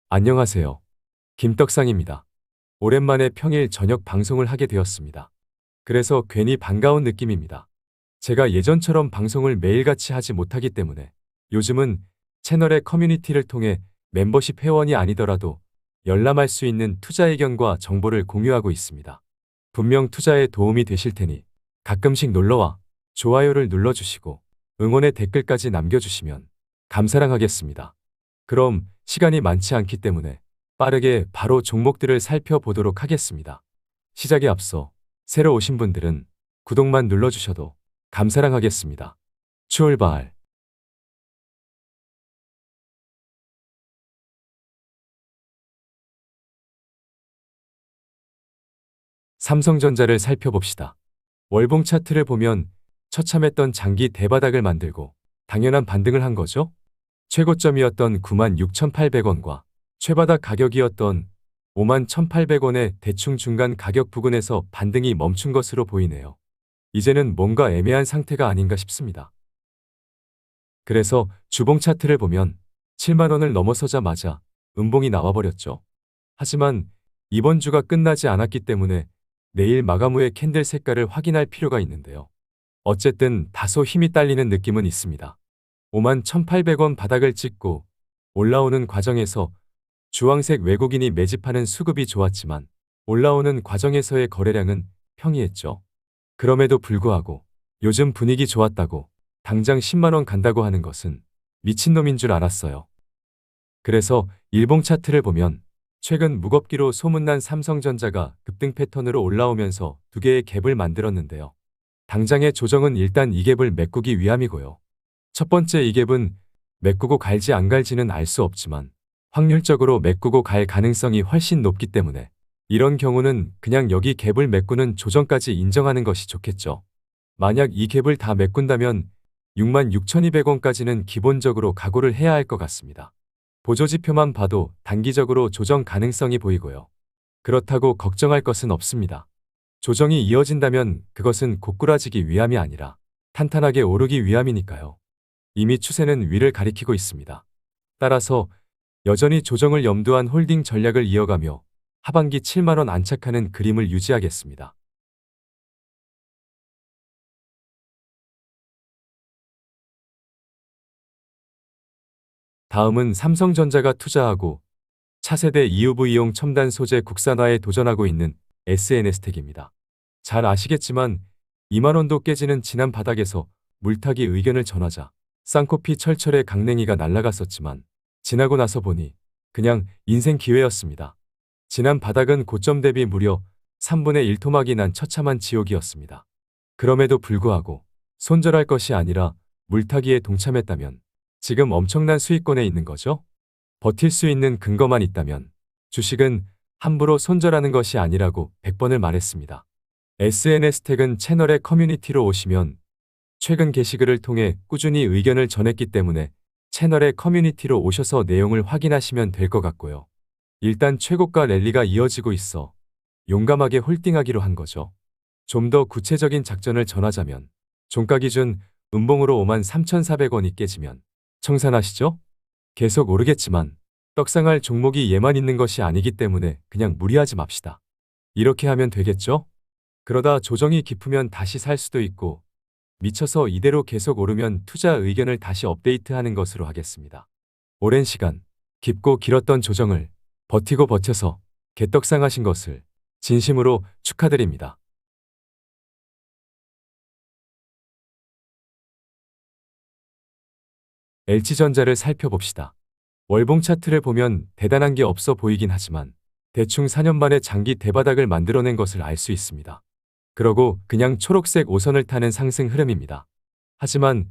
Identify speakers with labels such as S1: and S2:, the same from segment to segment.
S1: 안녕하세요. 김떡상입니다. 오랜만에 평일 저녁 방송을 하게 되었습니다. 그래서 괜히 반가운 느낌입니다. 제가 예전처럼 방송을 매일같이 하지 못하기 때문에 요즘은 채널의 커뮤니티를 통해 멤버십 회원이 아니더라도 열람할 수 있는 투자 의견과 정보를 공유하고 있습니다. 분명 투자에 도움이 되실 테니 가끔씩 놀러와 좋아요를 눌러주시고 응원의 댓글까지 남겨주시면 감사랑하겠습니다. 그럼 시간이 많지 않기 때문에 빠르게 바로 종목들을 살펴보도록 하겠습니다. 시작에 앞서 새로 오신 분들은 구독만 눌러주셔도 감사랑하겠습니다. 출발! 삼성전자를 살펴봅시다. 월봉 차트를 보면 처참했던 장기 대바닥을 만들고 당연한 반등을 한 거죠. 최고점이었던 96,800원과 최바닥 가격이었던 51,800원의 대충 중간 가격 부근에서 반등이 멈춘 것으로 보이네요. 이제는 뭔가 애매한 상태가 아닌가 싶습니다. 그래서 주봉 차트를 보면 7만원을 넘어서자마자 음봉이 나와버렸죠. 하지만 이번 주가 끝나지 않았기 때문에 내일 마감 후의 캔들 색깔을 확인할 필요가 있는데요. 어쨌든 다소 힘이 딸리는 느낌은 있습니다. 51,800원 바닥을 찍고 올라오는 과정에서 주황색 외국인이 매집하는 수급이 좋았지만 올라오는 과정에서의 거래량은 평이했죠. 그럼에도 불구하고 요즘 분위기 좋았다고 당장 10만원 간다고 하는 것은 미친놈인 줄 알았어요. 그래서 일봉 차트를 보면 최근 무겁기로 소문난 삼성전자가 급등 패턴으로 올라오면서 두 개의 갭을 만들었는데요. 당장의 조정은 일단 이 갭을 메꾸기 위함이고요. 첫 번째 이 갭은 메꾸고 갈지 안 갈지는 알 수 없지만 확률적으로 메꾸고 갈 가능성이 훨씬 높기 때문에 이런 경우는 그냥 여기 갭을 메꾸는 조정까지 인정하는 것이 좋겠죠. 만약 이 갭을 다 메꾼다면 66,200원까지는 기본적으로 각오를 해야 할 것 같습니다. 보조지표만 봐도 단기적으로 조정 가능성이 보이고요. 그렇다고 걱정할 것은 없습니다. 조정이 이어진다면 그것은 고꾸라지기 위함이 아니라 탄탄하게 오르기 위함이니까요. 이미 추세는 위를 가리키고 있습니다. 따라서 여전히 조정을 염두한 홀딩 전략을 이어가며 하반기 7만원 안착하는 그림을 유지하겠습니다. 다음은 삼성전자가 투자하고 차세대 EUV용 첨단 소재 국산화에 도전하고 있는 SNS텍입니다. 잘 아시겠지만 2만원도 깨지는 지난 바닥에서 물타기 의견을 전하자 쌍코피 철철의 강냉이가 날아갔었지만 지나고 나서 보니 그냥 인생 기회였습니다. 지난 바닥은 고점 대비 무려 3분의 1 토막이 난 처참한 지옥이었습니다. 그럼에도 불구하고 손절할 것이 아니라 물타기에 동참했다면 지금 엄청난 수익권에 있는 거죠. 버틸 수 있는 근거만 있다면 주식은 함부로 손절하는 것이 아니라고 100번을 말했습니다. SNS텍은 채널의 커뮤니티로 오시면 최근 게시글을 통해 꾸준히 의견을 전했기 때문에 채널의 커뮤니티로 오셔서 내용을 확인하시면 될 것 같고요. 일단 최고가 랠리가 이어지고 있어 용감하게 홀딩하기로 한 거죠. 좀 더 구체적인 작전을 전하자면 종가 기준 음봉으로 53,400원이 깨지면 청산하시죠? 계속 오르겠지만 떡상할 종목이 얘만 있는 것이 아니기 때문에 그냥 무리하지 맙시다. 이렇게 하면 되겠죠? 그러다 조정이 깊으면 다시 살 수도 있고 미쳐서 이대로 계속 오르면 투자 의견을 다시 업데이트하는 것으로 하겠습니다. 오랜 시간 깊고 길었던 조정을 버티고 버텨서 개떡상하신 것을 진심으로 축하드립니다. LG전자를 살펴봅시다. 월봉 차트를 보면 대단한 게 없어 보이긴 하지만 대충 4년 만에 장기 대바닥을 만들어낸 것을 알 수 있습니다. 그러고 그냥 초록색 5선을 타는 상승 흐름입니다. 하지만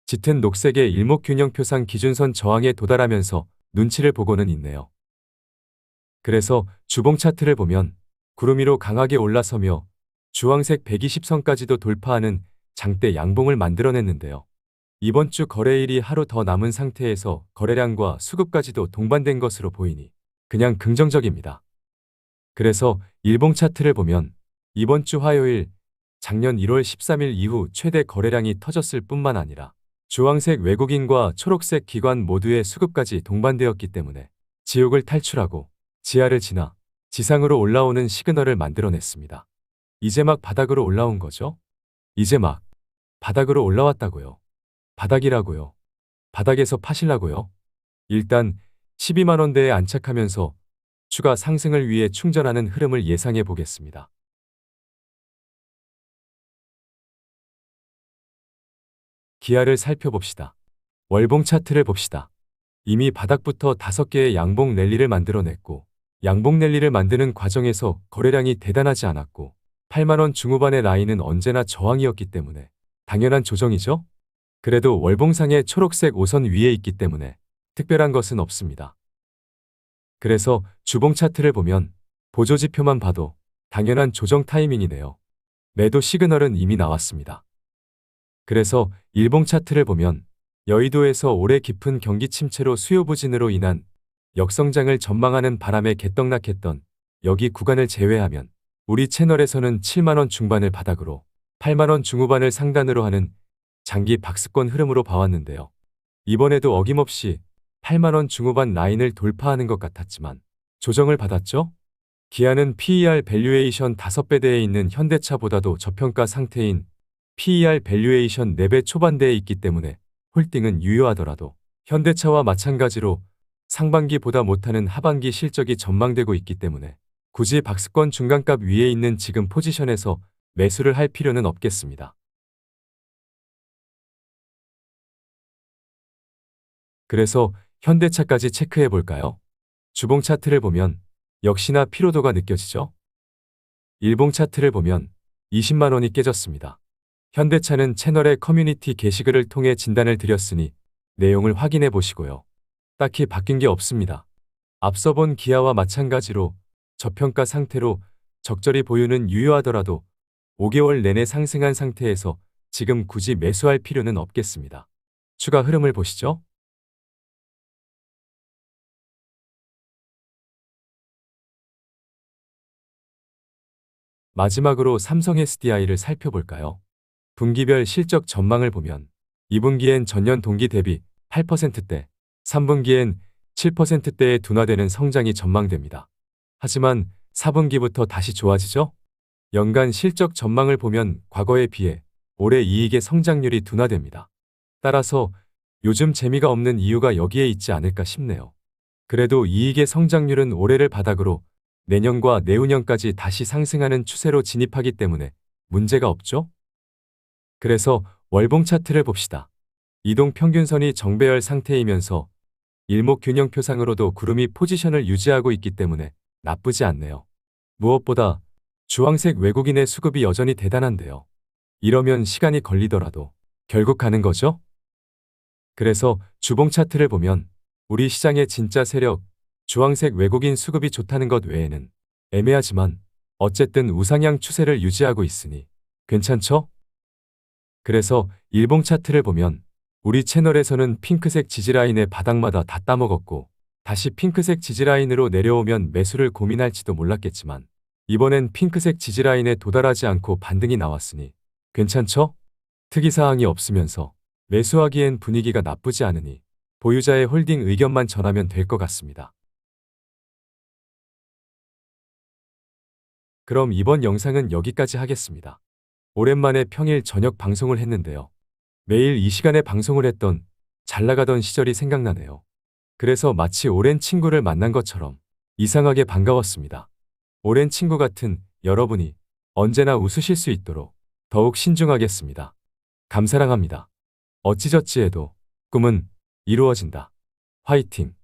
S1: 짙은 녹색의 일목균형표상 기준선 저항에 도달하면서 눈치를 보고는 있네요. 그래서 주봉 차트를 보면 구름 위로 강하게 올라서며 주황색 120선까지도 돌파하는 장대 양봉을 만들어냈는데요. 이번 주 거래일이 하루 더 남은 상태에서 거래량과 수급까지도 동반된 것으로 보이니 그냥 긍정적입니다. 그래서 일봉 차트를 보면 이번 주 화요일 작년 1월 13일 이후 최대 거래량이 터졌을 뿐만 아니라 주황색 외국인과 초록색 기관 모두의 수급까지 동반되었기 때문에 지옥을 탈출하고 지하를 지나 지상으로 올라오는 시그널을 만들어냈습니다. 이제 막 바닥으로 올라온 거죠? 이제 막 바닥으로 올라왔다고요. 바닥이라고요. 바닥에서 파실라고요. 일단 12만 원대에 안착하면서 추가 상승을 위해 충전하는 흐름을 예상해 보겠습니다. 기아를 살펴봅시다. 월봉 차트를 봅시다. 이미 바닥부터 5개의 양봉 랠리를 만들어냈고 양봉 랠리를 만드는 과정에서 거래량이 대단하지 않았고 8만 원 중후반의 라인은 언제나 저항이었기 때문에 당연한 조정이죠? 그래도 월봉상의 초록색 5선 위에 있기 때문에 특별한 것은 없습니다. 그래서 주봉 차트를 보면 보조지표만 봐도 당연한 조정 타이밍이네요. 매도 시그널은 이미 나왔습니다. 그래서 일봉 차트를 보면 여의도에서 올해 깊은 경기 침체로 수요 부진으로 인한 역성장을 전망하는 바람에 개떡락했던 여기 구간을 제외하면 우리 채널에서는 7만 원 중반을 바닥으로 8만 원 중후반을 상단으로 하는 장기 박스권 흐름으로 봐왔는데요. 이번에도 어김없이 8만 원 중후반 라인을 돌파하는 것 같았지만 조정을 받았죠? 기아는 PER 밸류에이션 5배대에 있는 현대차보다도 저평가 상태인 PER 밸류에이션 4배 초반대에 있기 때문에 홀딩은 유효하더라도 현대차와 마찬가지로 상반기보다 못하는 하반기 실적이 전망되고 있기 때문에 굳이 박스권 중간값 위에 있는 지금 포지션에서 매수를 할 필요는 없겠습니다. 그래서 현대차까지 체크해 볼까요? 주봉 차트를 보면 역시나 피로도가 느껴지죠? 일봉 차트를 보면 20만 원이 깨졌습니다. 현대차는 채널의 커뮤니티 게시글을 통해 진단을 드렸으니 내용을 확인해 보시고요. 딱히 바뀐 게 없습니다. 앞서 본 기아와 마찬가지로 저평가 상태로 적절히 보유는 유효하더라도 5개월 내내 상승한 상태에서 지금 굳이 매수할 필요는 없겠습니다. 추가 흐름을 보시죠. 마지막으로 삼성 SDI를 살펴볼까요? 분기별 실적 전망을 보면 2분기엔 전년 동기 대비 8%대, 3분기엔 7%대에 둔화되는 성장이 전망됩니다. 하지만 4분기부터 다시 좋아지죠? 연간 실적 전망을 보면 과거에 비해 올해 이익의 성장률이 둔화됩니다. 따라서 요즘 재미가 없는 이유가 여기에 있지 않을까 싶네요. 그래도 이익의 성장률은 올해를 바닥으로 내년과 내후년까지 다시 상승하는 추세로 진입하기 때문에 문제가 없죠? 그래서 월봉 차트를 봅시다. 이동 평균선이 정배열 상태이면서 일목균형표상으로도 구름이 포지션을 유지하고 있기 때문에 나쁘지 않네요. 무엇보다 주황색 외국인의 수급이 여전히 대단한데요. 이러면 시간이 걸리더라도 결국 가는 거죠? 그래서 주봉 차트를 보면 우리 시장의 진짜 세력, 주황색 외국인 수급이 좋다는 것 외에는 애매하지만 어쨌든 우상향 추세를 유지하고 있으니 괜찮죠? 그래서 일봉 차트를 보면 우리 채널에서는 핑크색 지지라인의 바닥마다 다 따먹었고 다시 핑크색 지지라인으로 내려오면 매수를 고민할지도 몰랐겠지만 이번엔 핑크색 지지라인에 도달하지 않고 반등이 나왔으니 괜찮죠? 특이사항이 없으면서 매수하기엔 분위기가 나쁘지 않으니 보유자의 홀딩 의견만 전하면 될 것 같습니다. 그럼 이번 영상은 여기까지 하겠습니다. 오랜만에 평일 저녁 방송을 했는데요. 매일 이 시간에 방송을 했던 잘 나가던 시절이 생각나네요. 그래서 마치 오랜 친구를 만난 것처럼 이상하게 반가웠습니다. 오랜 친구 같은 여러분이 언제나 웃으실 수 있도록 더욱 신중하겠습니다. 감사랑합니다. 어찌저찌해도 꿈은 이루어진다. 화이팅!